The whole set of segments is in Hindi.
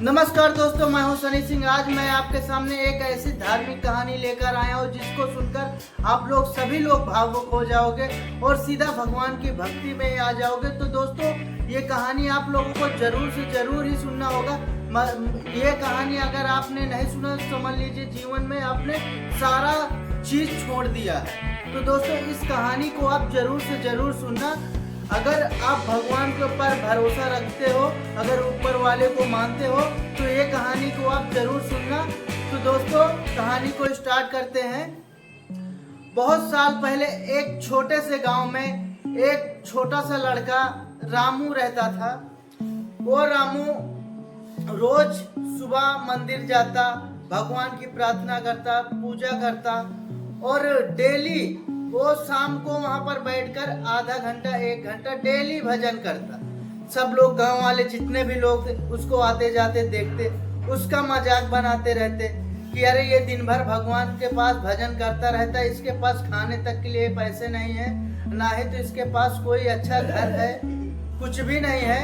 नमस्कार दोस्तों, मैं हूं सनी सिंह। आज मैं आपके सामने एक ऐसी धार्मिक कहानी लेकर आया हूं जिसको सुनकर आप लोग सभी लोग भावुक हो जाओगे और सीधा भगवान की भक्ति में आ जाओगे। तो दोस्तों, ये कहानी आप लोगों को जरूर से जरूर ही सुनना होगा। ये कहानी अगर आपने नहीं सुना तो समझ लीजिए जीवन में आपने सारा चीज छोड़ दिया है। तो दोस्तों, इस कहानी को आप जरूर से जरूर सुनना। अगर आप भगवान के ऊपर भरोसा रखते हो, अगर ऊपर वाले को मानते हो, तो ये कहानी को आप जरूर सुनना। तो दोस्तों, कहानी को स्टार्ट करते हैं। बहुत साल पहले एक छोटे से गांव में एक छोटा सा लड़का रामू रहता था। वो रामू रोज सुबह मंदिर जाता, भगवान की प्रार्थना करता, पूजा करता और डेली वो शाम को वहां पर बैठकर आधा घंटा 1 घंटा डेली भजन करता। सब लोग, गांव वाले जितने भी लोग थे, उसको आते जाते देखते, उसका मजाक बनाते रहते कि अरे ये दिन भर भगवान के पास भजन करता रहता है, इसके पास खाने तक के लिए पैसे नहीं है, ना ही तो इसके पास कोई अच्छा घर है, कुछ भी नहीं है,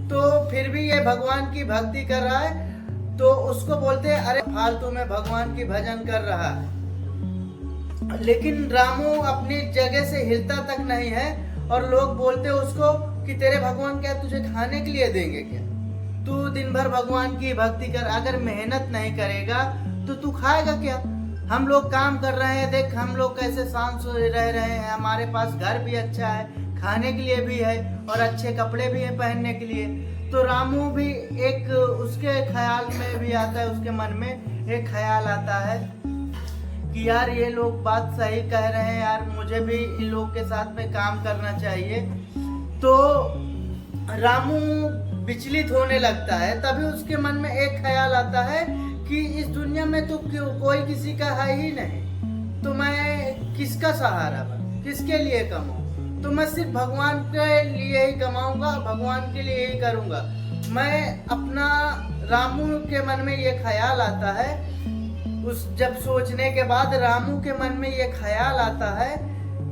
तो फिर भी ये भगवान की भक्ति कर रहा है। तो उसको बोलते हैं अरे फालतू में भगवान की भजन कर रहा है। लेकिन रामू अपनी जगह से हिलता तक नहीं है और लोग बोलते उसको कि तेरे भगवान क्या तुझे खाने के लिए देंगे क्या? तू दिन भर भगवान की भक्ति कर, अगर मेहनत नहीं करेगा तो तू खाएगा क्या? हम लोग काम कर रहे हैं, देख हम लोग कैसे शांत से रह रहे हैं, हमारे पास घर भी अच्छा है, खाने के लिए भी है और अच्छे कपड़े भी है पहनने के लिए। तो रामू भी एक उसके ख्याल में भी आता है, उसके मन में एक ख्याल आता है कि यार ये लोग बात सही कह रहे हैं, यार मुझे भी इन लोग के साथ में काम करना चाहिए। तो रामू विचलित होने लगता है। तभी उसके मन में एक ख्याल आता है कि इस दुनिया में तो कोई किसी का है ही नहीं, तो मैं किसका सहारा बनूं, किसके लिए कमाऊं? तो मैं सिर्फ भगवान के लिए ही कमाऊंगा, भगवान के लिए ही करूंगा मैं अपना। रामू के मन में ये ख्याल आता है। जब सोचने के बाद रामू के मन में ये ख्याल आता है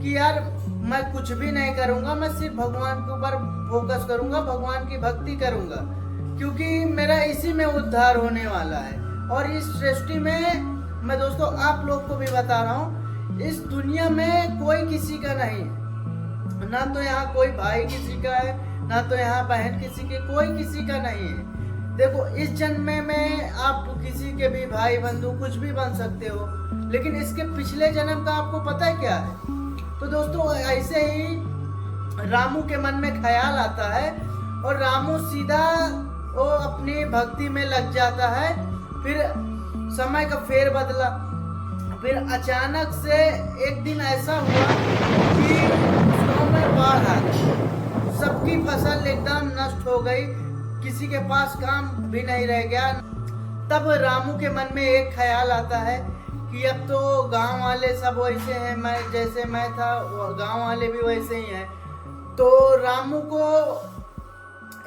कि यार मैं कुछ भी नहीं करूंगा, मैं सिर्फ भगवान के ऊपर फोकस करूंगा, भगवान की भक्ति करूंगा, क्योंकि मेरा इसी में उद्धार होने वाला है। और इस सृष्टि में मैं दोस्तों आप लोग को भी बता रहा हूँ, इस दुनिया में कोई किसी का नहीं है। ना तो यहाँ कोई भाई किसी का है, ना तो यहाँ बहन किसी की, कोई किसी का नहीं है। देखो, इस जन्म में आप किसी के भी भाई बंधु कुछ भी बन सकते हो, लेकिन इसके पिछले जन्म का आपको पता है क्या है? तो दोस्तों, ऐसे ही रामू के मन में ख्याल आता है और रामू सीधा वो अपनी भक्ति में लग जाता है। फिर समय का फेर बदला। फिर अचानक से एक दिन ऐसा हुआ कि गांव में बाढ़ आ गई, सबकी फसल एकदम नष्ट हो गई, किसी के पास काम भी नहीं रह गया। तब रामू के मन में एक ख्याल आता है कि अब तो गांव वाले सब वैसे हैं, मैं जैसे मैं था गांव वाले भी वैसे ही हैं। तो रामू को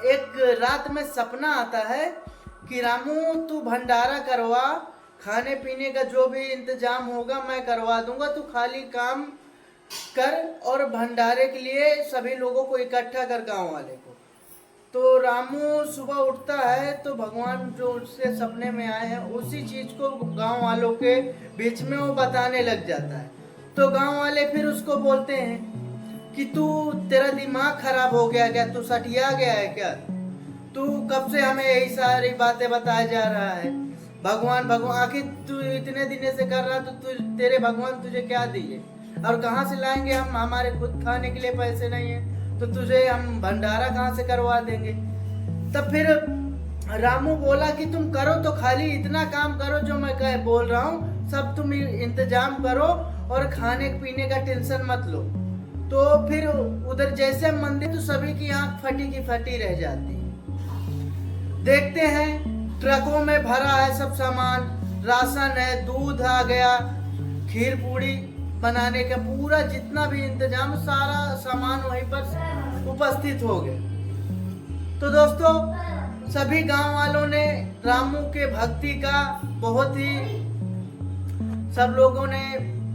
एक रात में सपना आता है कि रामू तू भंडारा करवा, खाने पीने का जो भी इंतजाम होगा मैं करवा दूंगा, तू खाली काम कर और भंडारे के लिए सभी लोगों को इकट्ठा कर, गांव वाले को। तो रामू सुबह उठता है तो भगवान जो उसके सपने में आए हैं उसी चीज को गांव वालों के बीच में वो बताने लग जाता है। तो गांव वाले फिर उसको बोलते हैं कि तू, तेरा दिमाग खराब हो गया क्या? तू सटिया गया है क्या? तू कब से हमें यही सारी बातें बताया जा रहा है, भगवान भगवान, आखिर तू इतने दिन से कर रहा, तो तेरे भगवान तुझे क्या दिए और कहाँ से लाएंगे हम? हमारे खुद खाने के लिए पैसे नहीं है, तो तुझे हम भंडारा कहाँ से करवा देंगे? तब फिर रामू बोला कि तुम करो तो खाली इतना काम करो जो मैं बोल रहा हूँ, सब तुम इंतजाम करो और खाने पीने का टेंशन मत लो। तो फिर उधर जैसे मंदिर, तो सभी की आंख फटी की फटी रह जाती है। देखते हैं ट्रकों में भरा है सब सामान, राशन है, दूध आ गया, खीर पूड़ी बनाने का पूरा जितना भी इंतजाम, सारा सामान वहीं पर उपस्थित हो गए। तो दोस्तों, सभी गांव वालों ने रामू के भक्ति का बहुत ही, सब लोगों ने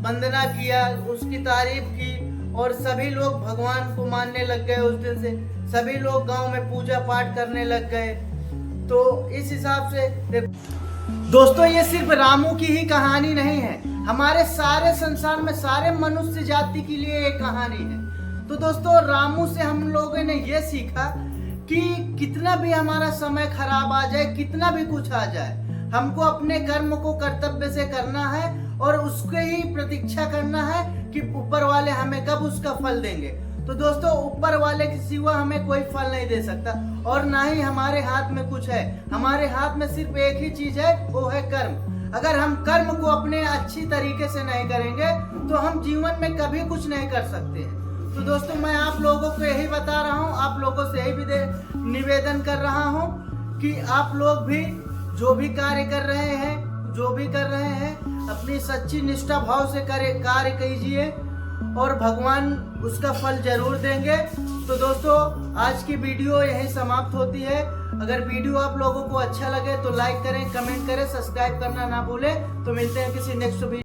वंदना किया, उसकी तारीफ की और सभी लोग भगवान को मानने लग गए। उस दिन से सभी लोग गांव में पूजा पाठ करने लग गए। तो इस हिसाब से दोस्तों ये सिर्फ रामू की ही कहानी नहीं है, हमारे सारे संसार में सारे मनुष्य जाति के लिए एक कहानी है। तो दोस्तों रामू से हम लोगों ने ये सीखा कि कितना भी हमारा समय खराब आ जाए, कितना भी कुछ आ जाए, हमको अपने कर्म को कर्तव्य से करना है और उसके ही प्रतीक्षा करना है कि ऊपर वाले हमें कब उसका फल देंगे। तो दोस्तों ऊपर वाले के सिवा हमें कोई फल नहीं दे सकता और ना ही हमारे हाथ में कुछ है। हमारे हाथ में सिर्फ एक ही चीज है, वो है कर्म। अगर हम कर्म को अपने अच्छी तरीके से नहीं करेंगे तो हम जीवन में कभी कुछ नहीं कर सकते हैं। तो दोस्तों मैं आप लोगों को यही बता रहा हूँ, आप लोगों से यही निवेदन कर रहा हूँ कि आप लोग भी जो भी कार्य कर रहे हैं अपनी सच्ची निष्ठा भाव से कार्य कीजिए और भगवान उसका फल जरूर देंगे। तो दोस्तों आज की वीडियो यहीं समाप्त होती है। अगर वीडियो आप लोगों को अच्छा लगे तो लाइक करें, कमेंट करें, सब्सक्राइब करना ना भूलें। तो मिलते हैं किसी नेक्स्ट वीडियो।